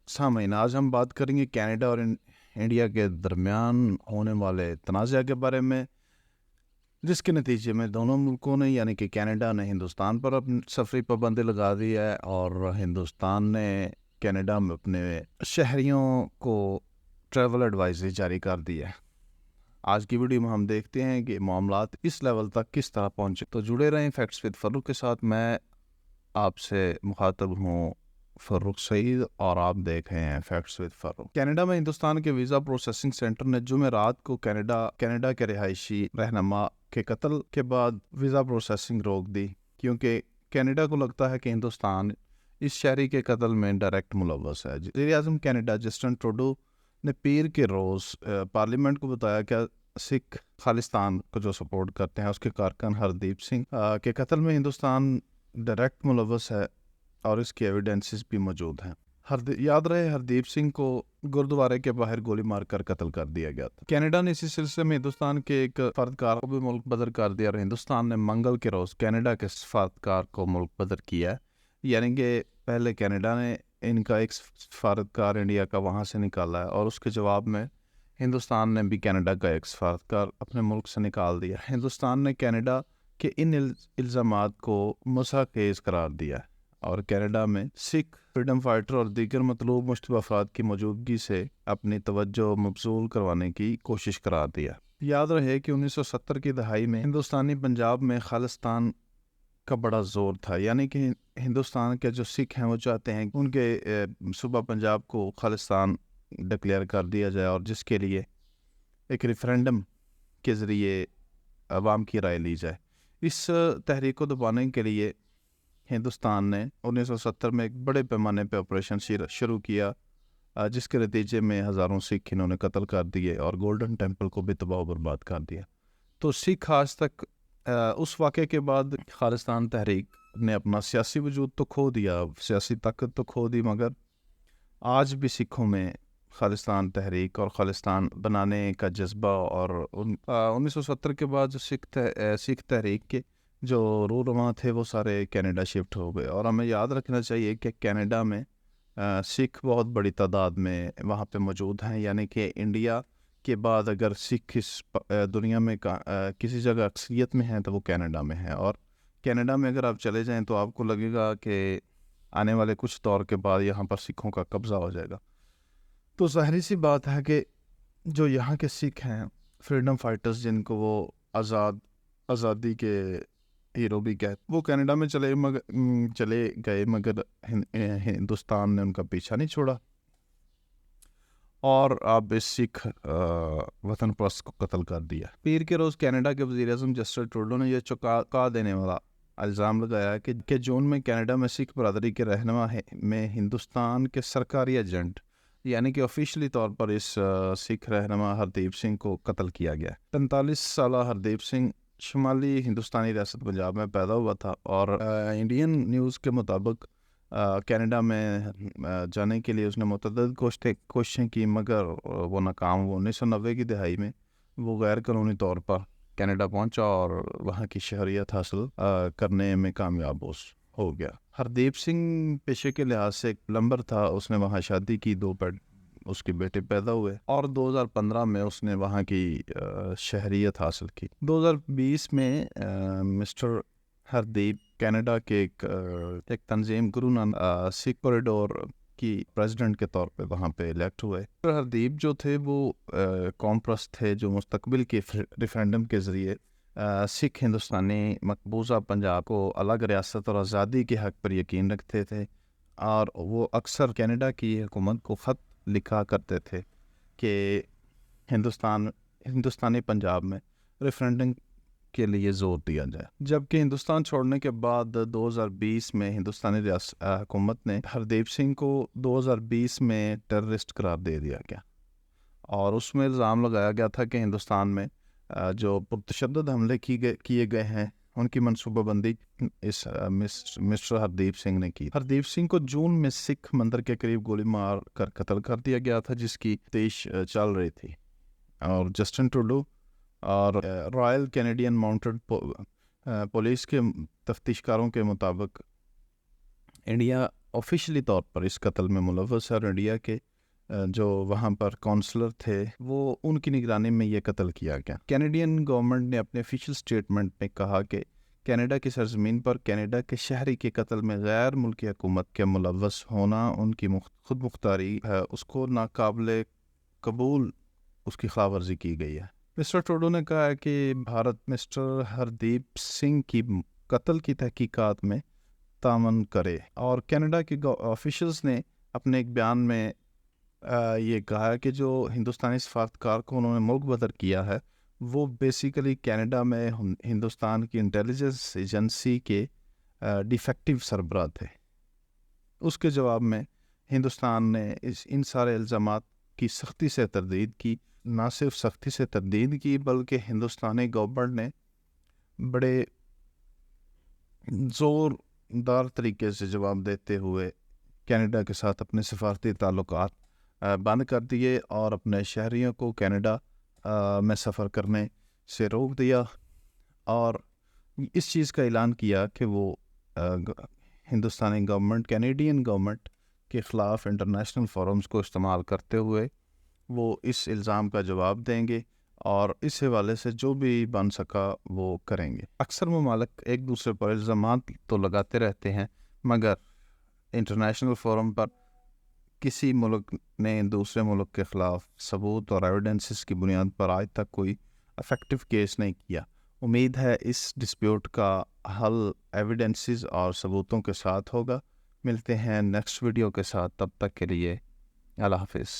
سامعین، آج ہم بات کریں گے کینیڈا اور انڈیا کے درمیان ہونے والے تنازع کے بارے میں، جس کے نتیجے میں دونوں ملکوں نے یعنی کہ کینیڈا نے ہندوستان پر اپنی سفری پابندی لگا دی ہے اور ہندوستان نے کینیڈا میں اپنے شہریوں کو ٹریول ایڈوائزری جاری کر دی ہے۔ آج کی ویڈیو میں ہم دیکھتے ہیں کہ معاملات اس لیول تک کس طرح پہنچے۔ تو جڑے رہیں فیکٹس ود فاروق کے ساتھ۔ میں آپ سے مخاطب ہوں فاروق سعید اور آپ دیکھ رہے ہیں فیکٹس ود فاروق۔ کینیڈا میں ہندوستان کے ویزا پروسیسنگ سینٹر نے جمعرات کو کینیڈا کے رہائشی رہنما کے قتل کے بعد ویزا پروسیسنگ روک دی، کیونکہ کینیڈا کو لگتا ہے کہ ہندوستان اس شہری کے قتل میں ڈائریکٹ ملوث ہے۔ وزیر اعظم کینیڈا جسٹن ٹروڈو نے پیر کے روز پارلیمنٹ کو بتایا کہ سکھ خالصتان کو جو سپورٹ کرتے ہیں اس کے کارکن ہردیپ سنگھ کے قتل میں ہندوستان ڈائریکٹ ملوث ہے اور اس کی ایویڈنسز بھی موجود ہیں۔ یاد رہے ہردیپ سنگھ کو گردوارے کے باہر گولی مار کر قتل کر دیا گیا تھا۔ کینیڈا نے اسی سلسلے میں ہندوستان کے ایک سفارتکار کو بھی ملک بدر کر دیا اور ہندوستان نے منگل کے روز کینیڈا کے سفارتکار کو ملک بدر کیا ہے، یعنی کہ پہلے کینیڈا نے ان کا ایک سفارتکار انڈیا کا وہاں سے نکالا ہے اور اس کے جواب میں ہندوستان نے بھی کینیڈا کا ایک سفارتکار اپنے ملک سے نکال دیا۔ ہندوستان نے کینیڈا کے ان الزامات کو مسخ قرار دیا ہے اور کینیڈا میں سکھ فریڈم فائٹر اور دیگر مطلوب مشتبہ افراد کی موجودگی سے اپنی توجہ مبذول کروانے کی کوشش قرار دیا۔ یاد رہے کہ 1970 کی دہائی میں ہندوستانی پنجاب میں خالصتان کا بڑا زور تھا، یعنی کہ ہندوستان کے جو سکھ ہیں وہ چاہتے ہیں کہ ان کے صوبہ پنجاب کو خالصتان ڈکلیئر کر دیا جائے اور جس کے لیے ایک ریفرینڈم کے ذریعے عوام کی رائے لی جائے۔ اس تحریک کو دبانے کے لیے ہندوستان نے 1970 میں ایک بڑے پیمانے پہ آپریشن شروع کیا، جس کے نتیجے میں ہزاروں سکھ انہوں نے قتل کر دیے اور گولڈن ٹیمپل کو بھی تباہ و برباد کر دیا۔ تو سکھ آج تک اس واقعے کے بعد خالصتان تحریک نے اپنا سیاسی وجود تو کھو دیا، سیاسی طاقت تو کھو دی، مگر آج بھی سکھوں میں خالصتان تحریک اور خالصتان بنانے کا جذبہ اور 1970 کے بعد جو سکھ تحریک کے جو رہنما تھے وہ سارے کینیڈا شفٹ ہو گئے۔ اور ہمیں یاد رکھنا چاہیے کہ کینیڈا میں سکھ بہت بڑی تعداد میں وہاں پہ موجود ہیں، یعنی کہ انڈیا کے بعد اگر سکھ اس دنیا میں کسی جگہ اکثریت میں ہیں تو وہ کینیڈا میں ہیں، اور کینیڈا میں اگر آپ چلے جائیں تو آپ کو لگے گا کہ آنے والے کچھ دور کے بعد یہاں پر سکھوں کا قبضہ ہو جائے گا۔ تو ظاہری سی بات ہے کہ جو یہاں کے سکھ ہیں فریڈم فائٹرز، جن کو وہ آزادی کے ہیرو بھی کہتے، وہ کینیڈا میں چلے گئے، مگر ہندوستان نے ان کا پیچھا نہیں چھوڑا اور اب اس سکھ وطن پرست کو قتل کر دیا۔ پیر کے روز کینیڈا کے وزیر اعظم جسٹن ٹروڈو نے یہ چونکا دینے والا الزام لگایا کہ جون میں کینیڈا میں سکھ برادری کے رہنما میں ہندوستان کے سرکاری ایجنٹ یعنی کہ آفیشلی طور پر اس سکھ رہنما ہردیپ سنگھ کو قتل کیا گیا۔ 45 سالہ ہردیپ سنگھ شمالی ہندوستانی ریاست پنجاب میں پیدا ہوا تھا اور انڈین نیوز کے مطابق کینیڈا میں جانے کے لیے اس نے متعدد کوششیں کی، مگر وہ ناکام ہوا۔ 1990 کی دہائی میں وہ غیر قانونی طور پر کینیڈا پہنچا اور وہاں کی شہریت حاصل کرنے میں کامیاب ہو گیا۔ ہردیپ سنگھ پیشے کے لحاظ سے ایک پلمبر تھا، اس نے وہاں شادی کی، اس کے بیٹے پیدا ہوئے اور 2015 میں اس نے وہاں کی شہریت حاصل کی۔ 2020 میں مسٹر ہردیپ کینیڈا کے ایک تنظیم گرو نانک سکھ کوریڈور کی پریزیڈنٹ کے طور پہ وہاں پہ الیکٹ ہوئے۔ ہردیپ جو تھے وہ قوم پرست تھے جو مستقبل کے ریفرینڈم کے ذریعے سکھ ہندوستانی مقبوضہ پنجاب کو الگ ریاست اور آزادی کے حق پر یقین رکھتے تھے، اور وہ اکثر کینیڈا کی حکومت کو خط لکھا کرتے تھے کہ ہندوستانی پنجاب میں ریفرینڈم کے لیے زور دیا جائے۔ جبکہ ہندوستان چھوڑنے کے بعد 2020 میں ہندوستانی حکومت نے ہردیپ سنگھ کو 2020 میں ٹیررسٹ قرار دے دیا گیا اور اس میں الزام لگایا گیا تھا کہ ہندوستان میں جو پرتشدد حملے کیے گئے ہیں ان کی منصوبہ بندی اس مسٹر ہردیپ سنگھ نے کی۔ ہردیپ سنگھ کو جون میں سکھ مندر کے قریب گولی مار کر قتل کر دیا گیا تھا، جس کی تفتیش چل رہی تھی، اور جسٹن ٹروڈو اور رائل کینیڈین ماؤنٹڈ پولیس کے تفتیش کاروں کے مطابق انڈیا آفیشلی طور پر اس قتل میں ملوث ہے، اور انڈیا کے جو وہاں پر کونسلر تھے وہ ان کی نگرانی میں یہ قتل کیا گیا۔ کینیڈین گورنمنٹ نے اپنے آفیشیل اسٹیٹمنٹ میں کہا کہ کینیڈا کی سرزمین پر کینیڈا کے شہری کے قتل میں غیر ملکی حکومت کے ملوث ہونا ان کی خود مختاری ہے، اس کو ناقابل قبول اس کی خلاف ورزی کی گئی ہے۔ مسٹر ٹروڈو نے کہا ہے کہ بھارت مسٹر ہردیپ سنگھ کی قتل کی تحقیقات میں تعاون کرے، اور کینیڈا کے آفیشلز نے اپنے ایک بیان میں یہ کہا کہ جو ہندوستانی سفارتکار کو انہوں نے ملک بدر کیا ہے وہ بیسیکلی کینیڈا میں ہندوستان کی انٹیلیجنس ایجنسی کے ڈیفیکٹو سربراہ تھے۔ اس کے جواب میں ہندوستان نے ان سارے الزامات کی سختی سے تردید کی، نہ صرف سختی سے تردید کی بلکہ ہندوستانی گورنمنٹ نے بڑے زوردار طریقے سے جواب دیتے ہوئے کینیڈا کے ساتھ اپنے سفارتی تعلقات بند کر دیے اور اپنے شہریوں کو کینیڈا میں سفر کرنے سے روک دیا، اور اس چیز کا اعلان کیا کہ وہ ہندوستانی گورنمنٹ کینیڈین گورنمنٹ کے خلاف انٹرنیشنل فورمز کو استعمال کرتے ہوئے وہ اس الزام کا جواب دیں گے، اور اس حوالے سے جو بھی بن سکا وہ کریں گے۔ اکثر ممالک ایک دوسرے پر الزامات تو لگاتے رہتے ہیں، مگر انٹرنیشنل فورم پر کسی ملک نے دوسرے ملک کے خلاف ثبوت اور ایویڈنسز کی بنیاد پر آج تک کوئی افیکٹو کیس نہیں کیا۔ امید ہے اس ڈسپیوٹ کا حل ایویڈنسز اور ثبوتوں کے ساتھ ہوگا۔ ملتے ہیں نیکسٹ ویڈیو کے ساتھ، تب تک کے لیے اللہ حافظ۔